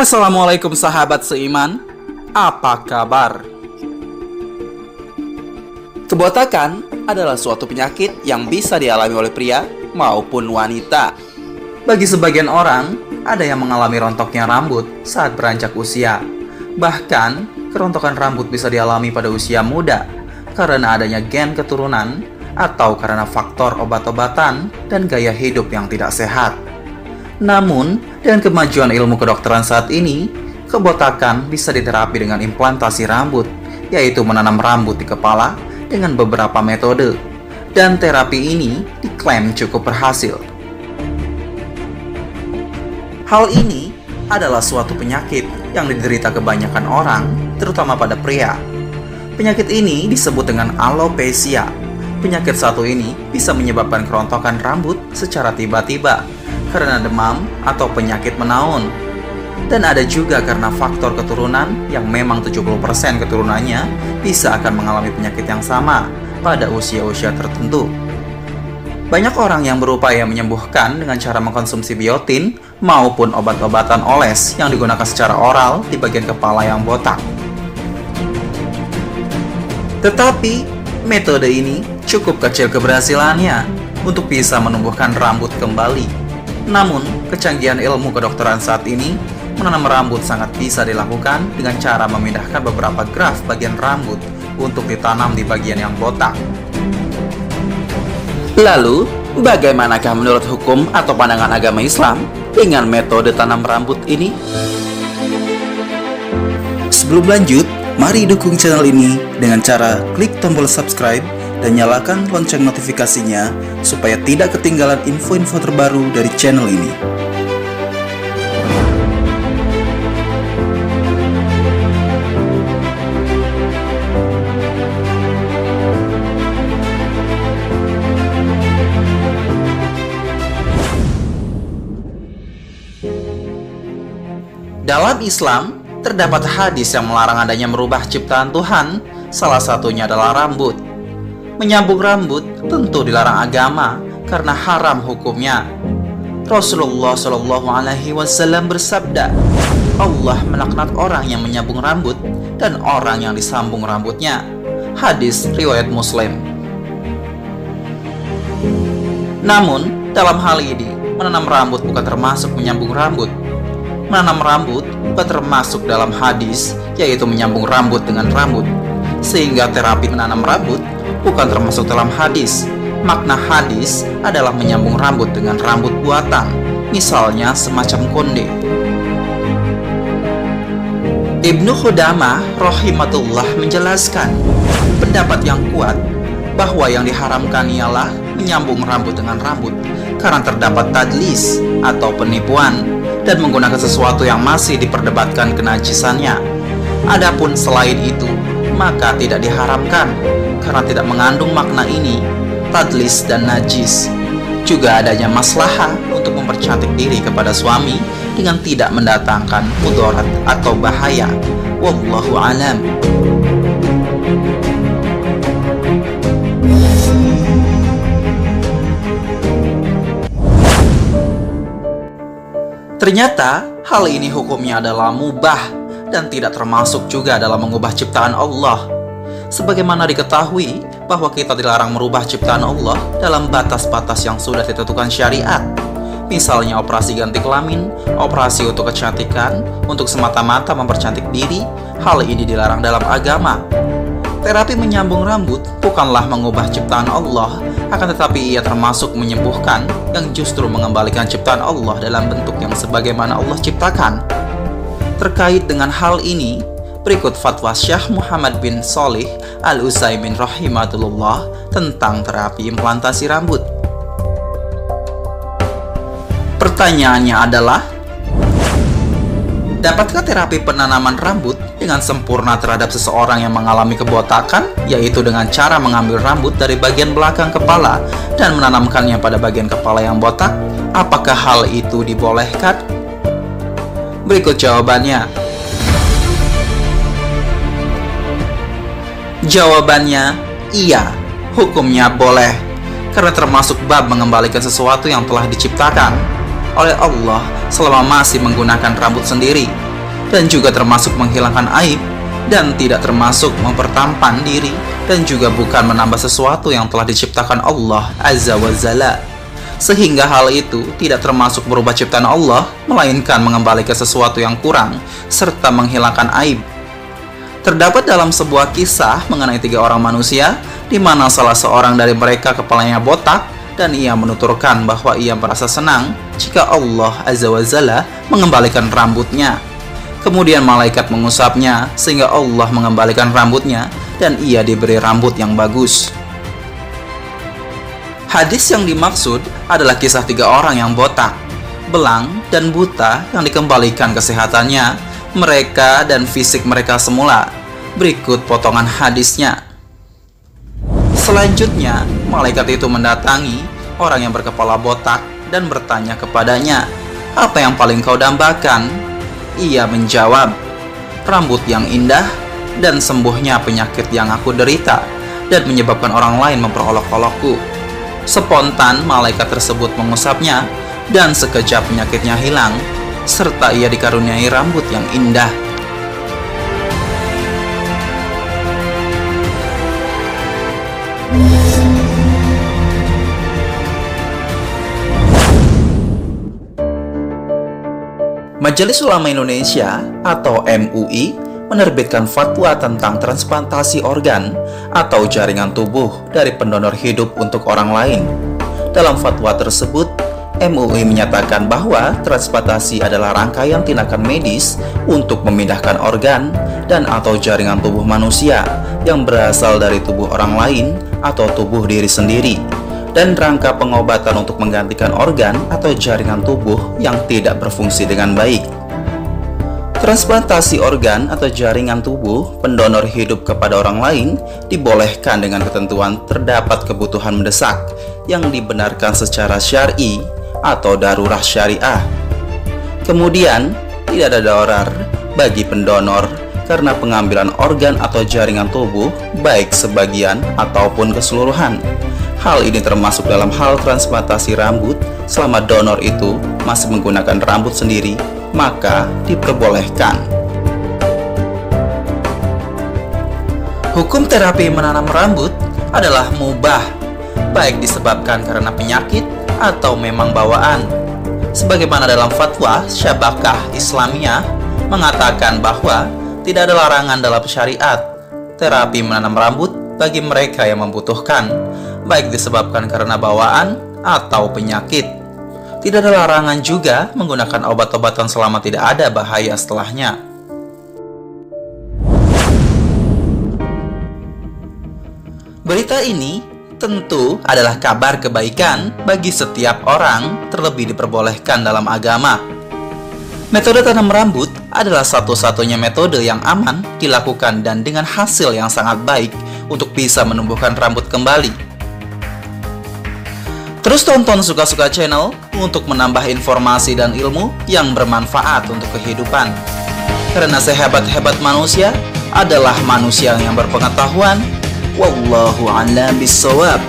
Assalamualaikum sahabat seiman, apa kabar? Kebotakan adalah suatu penyakit yang bisa dialami oleh pria maupun wanita. Bagi sebagian orang, ada yang mengalami rontoknya rambut saat beranjak usia. Bahkan, kerontokan rambut bisa dialami pada usia muda karena adanya gen keturunan atau karena faktor obat-obatan dan gaya hidup yang tidak sehat. Namun, dengan kemajuan ilmu kedokteran saat ini, kebotakan bisa diterapi dengan implantasi rambut, yaitu menanam rambut di kepala dengan beberapa metode. Dan terapi ini diklaim cukup berhasil. Hal ini adalah suatu penyakit yang diderita kebanyakan orang, terutama pada pria. Penyakit ini disebut dengan alopecia. Penyakit satu ini bisa menyebabkan kerontokan rambut secara tiba-tiba karena demam atau penyakit menaun. Dan ada juga karena faktor keturunan yang memang 70% keturunannya bisa akan mengalami penyakit yang sama pada usia-usia tertentu. Banyak orang yang berupaya menyembuhkan dengan cara mengkonsumsi biotin maupun obat-obatan oles yang digunakan secara oral di bagian kepala yang botak. Tetapi, metode ini cukup kecil keberhasilannya untuk bisa menumbuhkan rambut kembali. Namun, kecanggihan ilmu kedokteran saat ini, menanam rambut sangat bisa dilakukan dengan cara memindahkan beberapa graf bagian rambut untuk ditanam di bagian yang botak. Lalu, bagaimanakah menurut hukum atau pandangan agama Islam dengan metode tanam rambut ini? Sebelum lanjut, mari dukung channel ini dengan cara klik tombol subscribe dan nyalakan lonceng notifikasinya supaya tidak ketinggalan info-info terbaru dari channel ini. Dalam Islam, terdapat hadis yang melarang adanya merubah ciptaan Tuhan, salah satunya adalah rambut. Menyambung rambut tentu dilarang agama karena haram hukumnya. Rasulullah SAW bersabda, Allah melaknat orang yang menyambung rambut dan orang yang disambung rambutnya. Hadis riwayat Muslim. Namun, dalam hal ini, menanam rambut bukan termasuk menyambung rambut. Menanam rambut bukan termasuk dalam hadis, yaitu menyambung rambut dengan rambut. Sehingga terapi menanam rambut bukan termasuk dalam hadis. Makna hadis adalah menyambung rambut dengan rambut buatan, misalnya semacam konde. Ibnu Qudamah rahimahullah menjelaskan, pendapat yang kuat bahwa yang diharamkan ialah menyambung rambut dengan rambut karena terdapat tadlis atau penipuan dan menggunakan sesuatu yang masih diperdebatkan kenajisannya. Adapun selain itu, maka tidak diharamkan karena tidak mengandung makna ini, tadlis dan najis. Juga adanya maslahah untuk mempercantik diri kepada suami dengan tidak mendatangkan mudarat atau bahaya. Wallahu a'lam. Ternyata hal ini hukumnya adalah mubah dan tidak termasuk juga dalam mengubah ciptaan Allah. Sebagaimana diketahui bahwa kita dilarang merubah ciptaan Allah dalam batas-batas yang sudah ditentukan syariat. Misalnya operasi ganti kelamin, operasi untuk kecantikan, untuk semata-mata mempercantik diri, hal ini dilarang dalam agama. Terapi menyambung rambut bukanlah mengubah ciptaan Allah, akan tetapi ia termasuk menyembuhkan yang justru mengembalikan ciptaan Allah dalam bentuk yang sebagaimana Allah ciptakan. Terkait dengan hal ini, berikut fatwa Syekh Muhammad bin Shalih Al-Utsaimin rahimahullah tentang terapi implantasi rambut. Pertanyaannya adalah, dapatkah terapi penanaman rambut dengan sempurna terhadap seseorang yang mengalami kebotakan, yaitu dengan cara mengambil rambut dari bagian belakang kepala dan menanamkannya pada bagian kepala yang botak? Apakah hal itu dibolehkan? Berikut jawabannya. Jawabannya, iya, hukumnya boleh, karena termasuk bab mengembalikan sesuatu yang telah diciptakan oleh Allah selama masih menggunakan rambut sendiri. dan juga termasuk menghilangkan aib, dan tidak termasuk mempertampan diri, dan juga bukan menambah sesuatu yang telah diciptakan Allah Azza wa Jalla. Sehingga hal itu tidak termasuk merubah ciptaan Allah, melainkan mengembalikan sesuatu yang kurang, serta menghilangkan aib. Terdapat dalam sebuah kisah mengenai 3 orang manusia, di mana salah seorang dari mereka kepalanya botak, dan ia menuturkan bahwa ia merasa senang jika Allah Azza wa Jalla mengembalikan rambutnya. Kemudian malaikat mengusapnya sehingga Allah mengembalikan rambutnya dan ia diberi rambut yang bagus. Hadis yang dimaksud adalah kisah 3 orang yang botak, belang, dan buta yang dikembalikan kesehatannya, mereka dan fisik mereka semula. Berikut potongan hadisnya. Selanjutnya, malaikat itu mendatangi orang yang berkepala botak dan bertanya kepadanya, "Apa yang paling kau dambakan?" Ia menjawab, "Rambut yang indah dan sembuhnya penyakit yang aku derita dan menyebabkan orang lain memperolok-olokku." Spontan malaikat tersebut mengusapnya dan sekejap penyakitnya hilang, serta ia dikaruniai rambut yang indah. Majelis Ulama Indonesia atau MUI menerbitkan fatwa tentang transplantasi organ atau jaringan tubuh dari pendonor hidup untuk orang lain. Dalam fatwa tersebut, MUI menyatakan bahwa transplantasi adalah rangkaian tindakan medis untuk memindahkan organ dan atau jaringan tubuh manusia yang berasal dari tubuh orang lain atau tubuh diri sendiri, dan rangka pengobatan untuk menggantikan organ atau jaringan tubuh yang tidak berfungsi dengan baik. Transplantasi organ atau jaringan tubuh pendonor hidup kepada orang lain dibolehkan dengan ketentuan terdapat kebutuhan mendesak yang dibenarkan secara syar'i atau darurat syariah. Kemudian, tidak ada darar bagi pendonor karena pengambilan organ atau jaringan tubuh baik sebagian ataupun keseluruhan. Hal ini termasuk dalam hal transplantasi rambut selama donor itu masih menggunakan rambut sendiri, maka diperbolehkan. Hukum terapi menanam rambut adalah mubah, baik disebabkan karena penyakit atau memang bawaan. Sebagaimana dalam fatwa Syabakah Islamiyah mengatakan bahwa tidak ada larangan dalam syariat terapi menanam rambut bagi mereka yang membutuhkan, baik disebabkan karena bawaan atau penyakit. Tidak ada larangan juga menggunakan obat-obatan selama tidak ada bahaya setelahnya. Berita ini tentu adalah kabar kebaikan bagi setiap orang, terlebih diperbolehkan dalam agama. Metode tanam rambut adalah satu-satunya metode yang aman dilakukan dan dengan hasil yang sangat baik untuk bisa menumbuhkan rambut kembali. Terus tonton Suka-Suka Channel untuk menambah informasi dan ilmu yang bermanfaat untuk kehidupan. Karena sehebat-hebat manusia adalah manusia yang berpengetahuan. Wallahu a'lam bishawab.